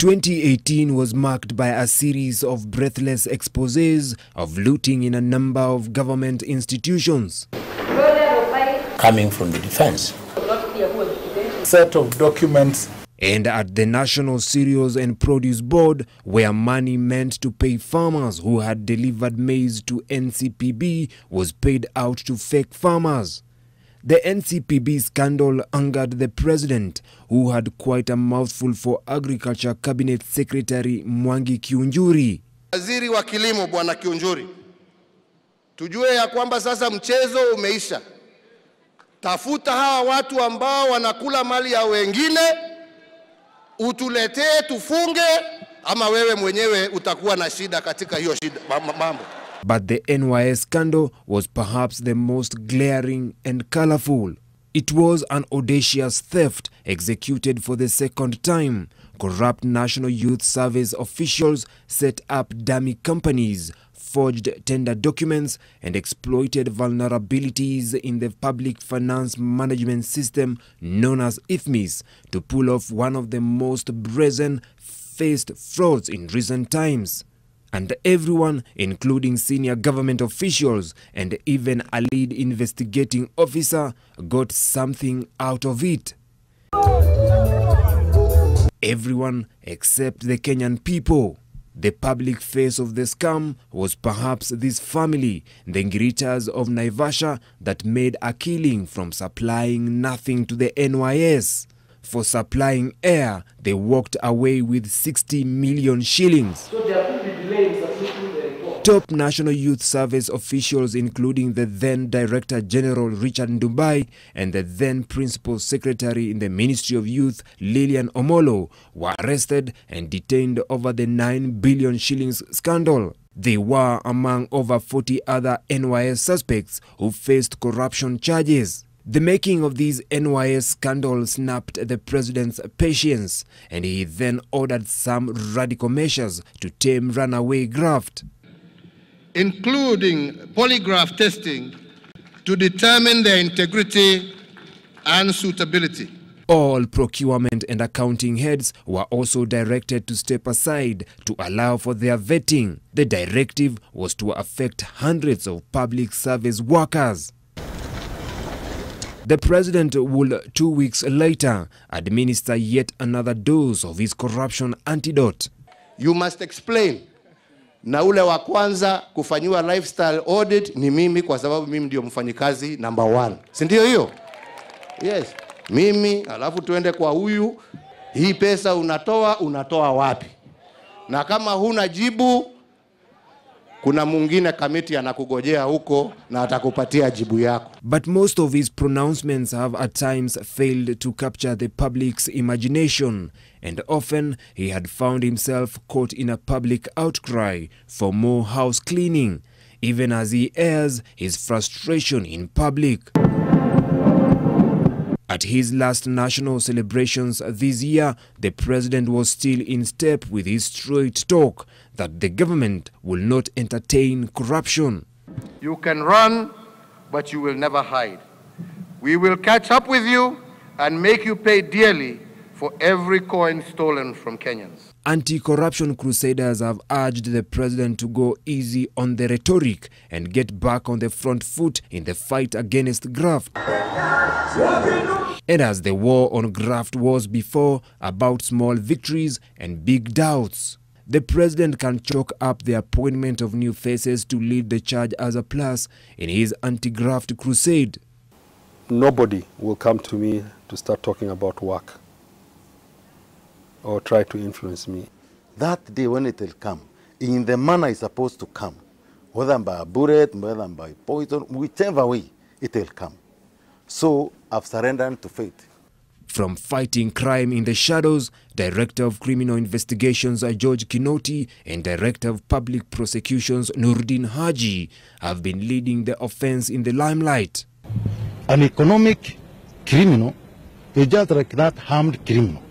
2018 was marked by a series of breathless exposés of looting in a number of government institutions. Coming from the defense. Set of documents. And at the National Cereals and Produce Board, where money meant to pay farmers who had delivered maize to NCPB was paid out to fake farmers. The NCPB scandal angered the president, who had quite a mouthful for Agriculture Cabinet Secretary Mwangi Kiunjuri. Waziri wa Kilimo Bwana Kiunjuri, tujue ya kwamba sasa mchezo umeisha. Tafuta hawa watu ambao wanakula mali ya wengine, utuletee tufunge, ama wewe mwenyewe utakuwa na shida katika hiyo shida mambo. But the NYS scandal was perhaps the most glaring and colorful. It was an audacious theft executed for the second time. Corrupt National Youth Service officials set up dummy companies, forged tender documents, and exploited vulnerabilities in the public finance management system known as IFMIS to pull off one of the most brazen-faced frauds in recent times. And everyone, including senior government officials and even a lead investigating officer, got something out of it. Everyone except the Kenyan people. The public face of the scam was perhaps this family, the Ngiritas of Naivasha, that made a killing from supplying nothing to the NYS. For supplying air, they walked away with 60 million shillings. So there could be delays in the report. Top National Youth Service officials, including the then Director General Richard Ndubai and the then Principal Secretary in the Ministry of Youth Lilian Omolo, were arrested and detained over the 9 billion shillings scandal. They were among over 40 other NYS suspects who faced corruption charges. The making of these NYS scandals snapped the president's patience, and he then ordered some radical measures to tame runaway graft, including polygraph testing to determine their integrity and suitability. All procurement and accounting heads were also directed to step aside to allow for their vetting. The directive was to affect hundreds of public service workers. The president will 2 weeks later administer yet another dose of his corruption antidote. You must explain. Na ule wa kwanza kufanyiwa lifestyle audit ni mimi, kwa sababu mimi ndio mfanyikazi number 1. Si ndio hiyo? Yes. Mimi, alafu tuende kwa huyu. Hii pesa unatoa wapi? Na kama huna jibu, kuna mwingine kamiti anakugojea huko na atakupatia jibu yako. But most of his pronouncements have at times failed to capture the public's imagination, and often he had found himself caught in a public outcry for more house cleaning, even as he airs his frustration in public. At his last national celebrations this year, the president was still in step with his straight talk that the government will not entertain corruption. You can run, but you will never hide. We will catch up with you and make you pay dearly for every coin stolen from Kenyans. Anti-corruption crusaders have urged the president to go easy on the rhetoric and get back on the front foot in the fight against graft. And as the war on graft was before about small victories and big doubts, the president can chalk up the appointment of new faces to lead the charge as a plus in his anti-graft crusade. Nobody will come to me to start talking about work or try to influence me. That day when it will come, in the manner it's supposed to come, whether by a bullet, whether by poison, whichever way it will come. So I've surrendered to fate. From fighting crime in the shadows, Director of Criminal Investigations George Kinoti and Director of Public Prosecutions Nurdin Haji have been leading the offense in the limelight. An economic criminal is just like that harmed criminal.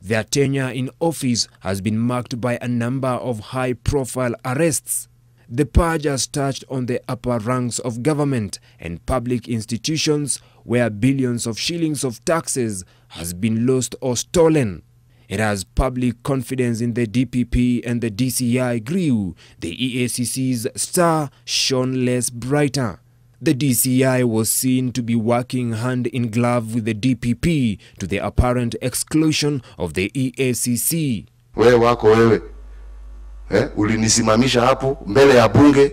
Their tenure in office has been marked by a number of high-profile arrests. The purge has touched on the upper ranks of government and public institutions where billions of shillings of taxes has been lost or stolen. And as public confidence in the DPP and the DCI grew, the EACC's star shone less brighter. The DCI was seen to be working hand in glove with the DPP to the apparent exclusion of the EACC. Wewe wako wewe. Ulinisimamisha hapo mbele ya bunge,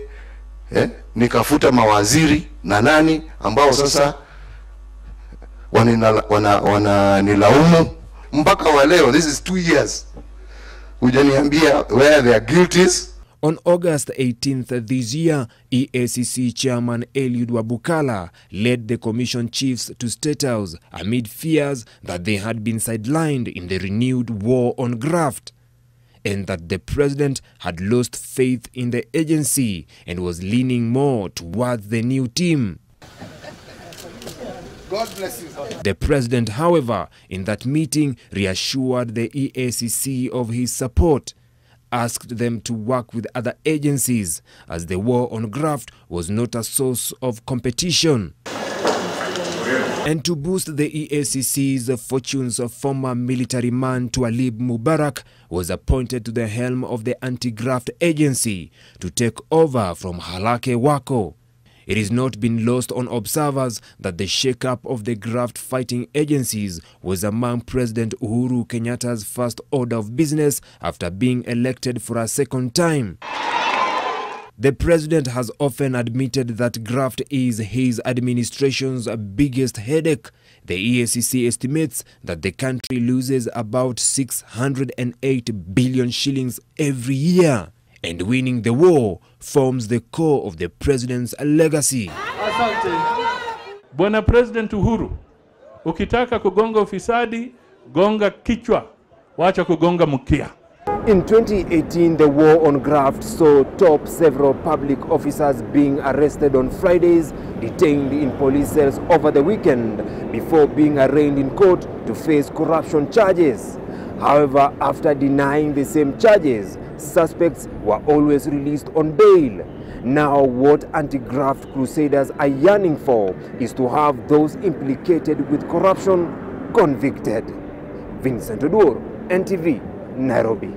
nikafuta mawaziri na nani ambao sasa wananilaumu mpaka wa leo. This is 2 years. Hujaniambia where their guilt is. On August 18th this year, EACC Chairman Eliud Wabukala led the Commission chiefs to State House amid fears that they had been sidelined in the renewed war on graft, and that the president had lost faith in the agency and was leaning more towards the new team. God bless you. The president, however, in that meeting reassured the EACC of his support, asked them to work with other agencies as the war on graft was not a source of competition. And to boost the EACC's fortunes, former military man Twalib Mubarak was appointed to the helm of the anti-graft agency to take over from Halake Wako. It has not been lost on observers that the shake-up of the graft-fighting agencies was among President Uhuru Kenyatta's first order of business after being elected for a second time. The president has often admitted that graft is his administration's biggest headache. The EACC estimates that the country loses about 608 billion shillings every year. And winning the war forms the core of the president's legacy. Bwana President Uhuru, ukitaka kugonga ufisadi, gonga kichwa, wacha kugonga mkia. In 2018, the war on graft saw several public officers being arrested on Fridays, detained in police cells over the weekend, before being arraigned in court to face corruption charges. However, after denying the same charges, suspects were always released on bail. Now, what anti-graft crusaders are yearning for is to have those implicated with corruption convicted. Vincent Odur, NTV, Nairobi.